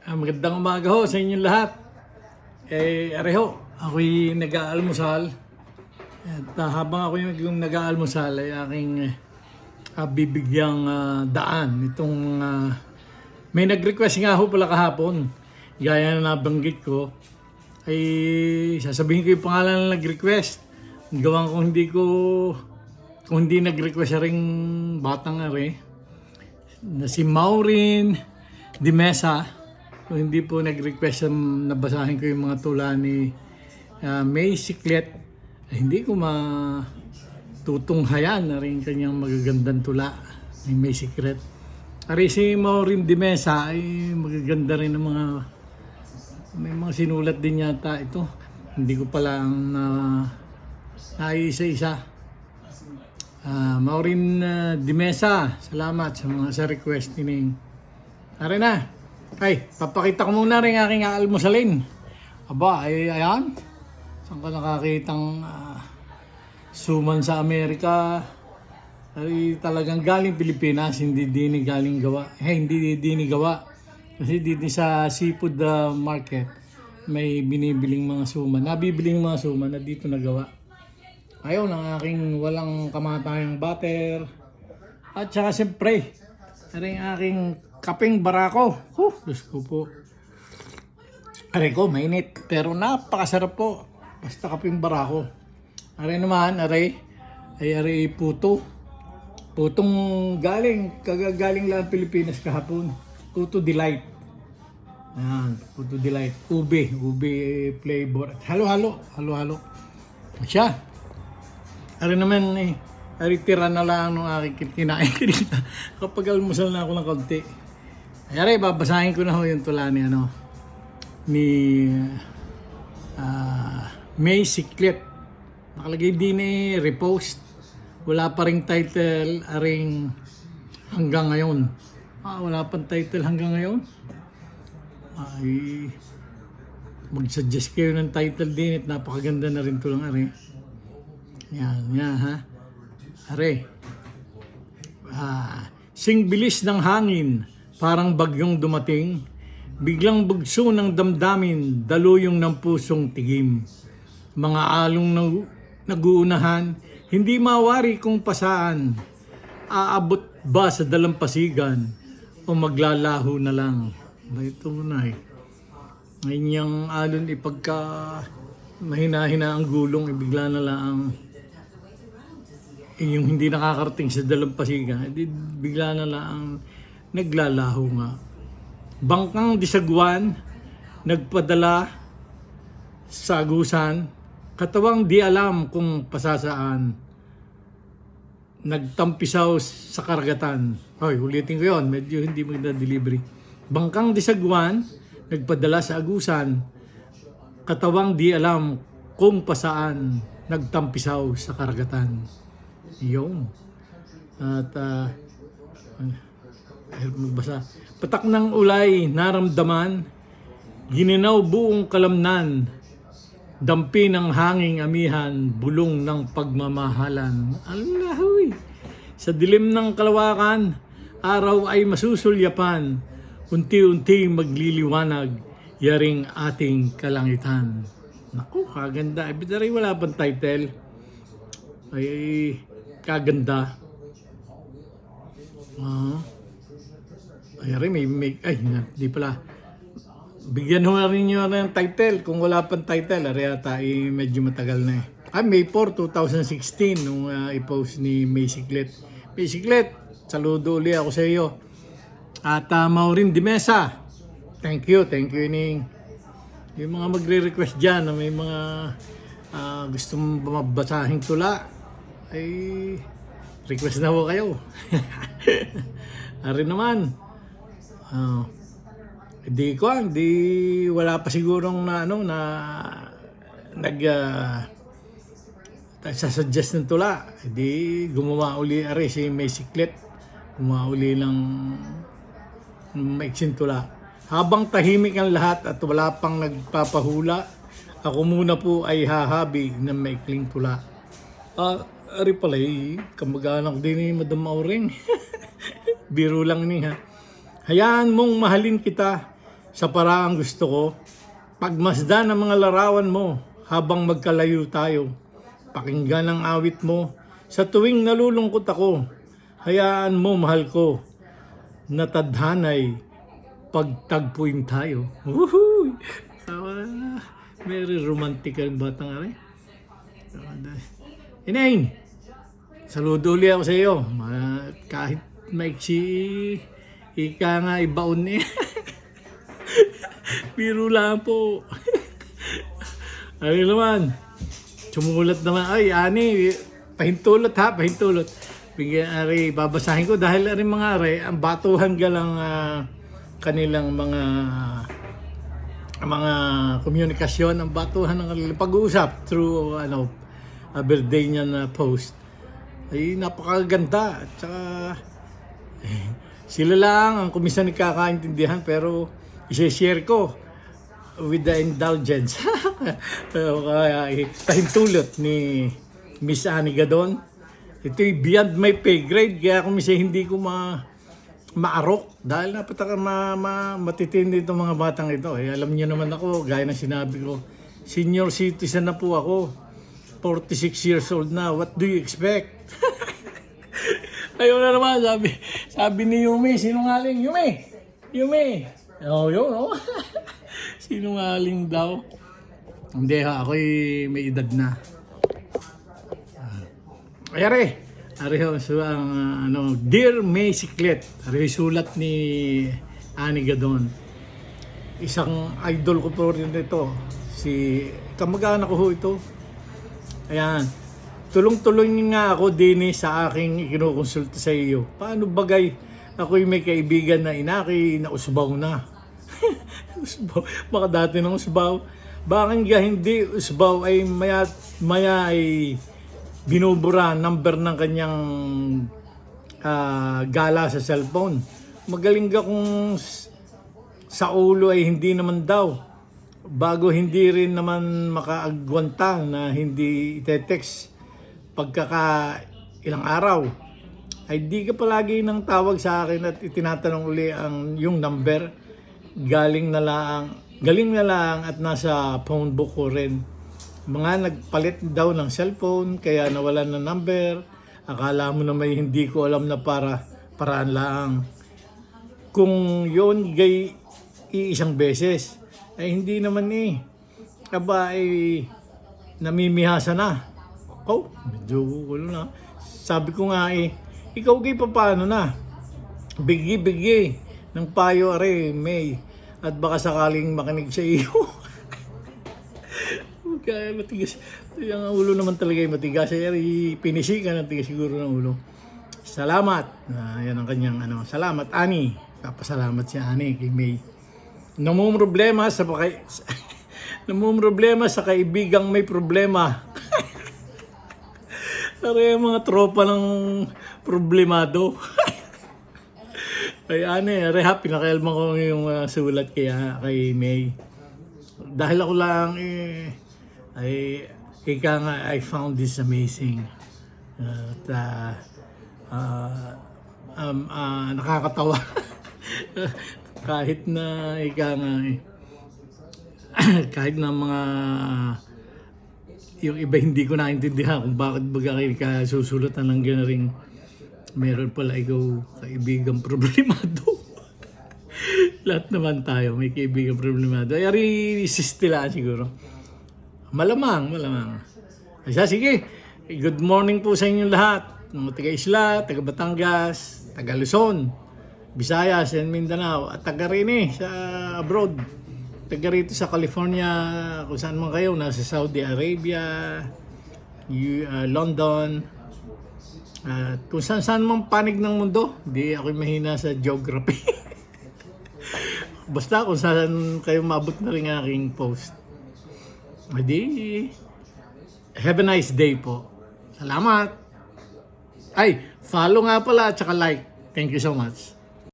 Magandang umaga ho sa inyong lahat. Areho, ako'y nag-aalmusal. At habang ako'y nag-aalmusal ay aking bibigyang daan. May nag-request nga ho pala kahapon. Gaya na nabanggit ko, ay sasabihin ko yung pangalan na nag-request. Gawang kung hindi nag-request sa ring batang na si Maureen Di Mesa. Kung hindi po nag-request nabasahin ko yung mga tula ni May Siklet, hindi ko matutunghayan na rin kanyang magagandang tula ni May Siklet. Ari si Maureen Di Mesa ay magaganda rin ng may mga sinulat din yata ito. Hindi ko pala ang naisa-isa. Maureen Di Mesa, salamat sa request ni Ning. Ari na. Ay, papakita ko muna rin aking almusalin. Aba, ayan. Saan ka nakakitang suman sa Amerika? Ay, talagang galing Pilipinas, hindi din galing gawa. Hindi din gawa. Kasi dito sa seafood market, may binibiling mga suman. Nabibiling mga suman na dito nagawa. Ayaw ng aking walang kamatayang butter. At saka siyempre, rin aking kapeng barako. Diyos ko po. Aray ko, mainit. Pero napakasarap po. Basta kapeng barako. Aray naman, aray puto. Putong kagagaling lang Pilipinas kahapon. Puto Delight. Ayan, Puto Delight. Ube flavor. Halo-halo. Siya. Aray naman aray tira na lang nung aking kinain kanina. Kapag almusal na ako ng konti. Ay, babasahin ko na ho yung tula ni May Siklet. Nakalagay din repost. Wala pa ring title aring hanggang ngayon. Wala pang title hanggang ngayon. Ay, mag-suggest kayo ng title din at napakaganda na rin tulang Yan ha. Sing bilis ng hangin, parang bagyong dumating, biglang bugso ng damdamin, daluyong ng pusong tigim. Mga along naguunahan, hindi mawari kung pasaan, aabot ba sa dalampasigan o maglalaho na lang. Ito na Ngayon yung alon ipagka mahina-hina ang gulong, ibigla na lang yung hindi nakakarating sa dalampasigan, bigla na lang naglalaho nga. Bangkang disagwan, nagpadala sa agusan, katawang di alam kung pasasaan, nagtampisaw sa karagatan. Ulitin ko yun, medyo hindi maganda delivery. Bangkang disagwan, nagpadala sa agusan, katawang di alam kung pasaan, nagtampisaw sa karagatan. Yun. At magbasa. Patak ng ulay, naramdaman, gininaw buong kalamnan, dampi ng hanging amihan, bulong ng pagmamahalan. Allahoy! Sa dilim ng kalawakan, araw ay masusulyapan, unti-unti magliliwanag, yaring ating kalangitan. Naku, kaganda. Ibig wala pang title. Ay, kaganda. Di pala. Bigyan ho na rin nyo ng title. Kung wala pang title, medyo matagal na May 4, 2016 nung i-post ni May Siklet. May Siklet, saludo ulit ako sa iyo. At Maureen Di Mesa, thank you Ining. Yung mga magre-request dyan na may mga gustong mabasahing tula, ay request na ho kayo. Ari naman. Wala pa sigurong sasuggest ng tula. Gumawa uli si May Siklet. Gumawa uli ng maiksing tula. Habang tahimik ang lahat at wala pang nagpapahula, ako muna po ay hahabi ng maikling tula. Ari pala kamag-anak din ni Madam Maureen. Biro lang Hayaan mong mahalin kita sa paraang gusto ko. Pagmasdan ang mga larawan mo habang magkalayo tayo. Pakinggan ang awit mo sa tuwing nalulungkot ako. Hayaan mo, mahal ko, na tadhanay pagtagpuin tayo. Woohoo! Very romantic ang batang ari. Inain, saludo ulit ako sa iyo. Kahit maiksi, ika nga ibaon niya. Biro lang po. Ay naman, sumulat naman. Ay, ani, pahintulot ha, pahintulot. Bigyan, ari, babasahin ko dahil ari mga ari, ang batuhan galang kanilang mga komunikasyon, ang batuhan ng kanilang pag-uusap through a birthday niya na post. Ay, napakaganda. At saka, sila lang ang kumisan nagkakaintindihan pero i-share ko with the indulgence. Kaya tahintulot ni Miss Annie Gadon. Ito'y beyond my pay grade kaya kung minsan hindi ko maarok dahil matitindi itong mga batang ito. Alam niyo naman ako, gaya ng sinabi ko, senior citizen na po ako. 46 years old na. What do you expect? Ayun na naman, sabi ni Yumi, sinungaling. Yumi. Oh, yun, oh. Sinungaling daw. Hindi ha, ako'y may edad na. Ari ho, so ang Dear May Siklet. Ari sulat ni Annie Gadon. Isang idol ko po rin ito. Si kamag-anak ko ho ito. Ayan. Tulong-tuloy nga ako din sa aking ikinukonsulta sa iyo. Paano bagay ako'y may kaibigan na inaki na usbaw na. Usbaw. Baka dati ng usbaw. Bakit nga hindi usbaw ay maya ay binubura number ng kanyang gala sa cellphone. Magaling ka kung sa ulo ay hindi naman daw. Bago hindi rin naman makaagwanta na hindi ite-text pagkaka ilang araw. Ay di ka palagi nang tawag sa akin at itinatanong uli yung number. Galing na lang at nasa phone book ko rin. Mga nagpalit daw ng cellphone kaya nawalan ng number. Akala mo na may hindi ko alam na paraan lang. Kung yon gay iisang beses ay hindi naman aba ay namimihasa na. Oh, medyo na. Sabi ko nga ikaw gay paano na? Bigi ng payo are May at baka sakaling makinig sa iyo. Kaya matigas. Yung ulo naman talaga ay matigas. Ay pinisikan at tigas siguro ng ulo. Salamat. Yan ang kanyang Salamat, Annie. Papasalamat si Annie kay May. Namumroblema sa kaibigang may problema. Tara mga tropa ng problemado. Ay Annie, pinakailman ko yung sulat kay May. Dahil ako lang I found this amazing. Nakakatawa. Kahit na kahit na mga yung iba hindi ko naintindihan kung bakit baga kayo susulatan ng ganaring meron pala ikaw kaibigang problemado. Lahat naman tayo may kaibigang problemado. Ay sistilaan siguro. Malamang. Sige, good morning po sa inyong lahat. Mga taga-Isla, taga-Batangas, taga-Luzon, Visayas, and Mindanao, at taga rin sa abroad. Taga rito sa California, kung saan man kayo, nasa Saudi Arabia, London, at kung saan man panig ng mundo. Di ako mahina sa geography. Basta kung saan kayo mabot na rin aking post. Adi, have a nice day po. Salamat. Ay, follow nga pala at saka like. Thank you so much.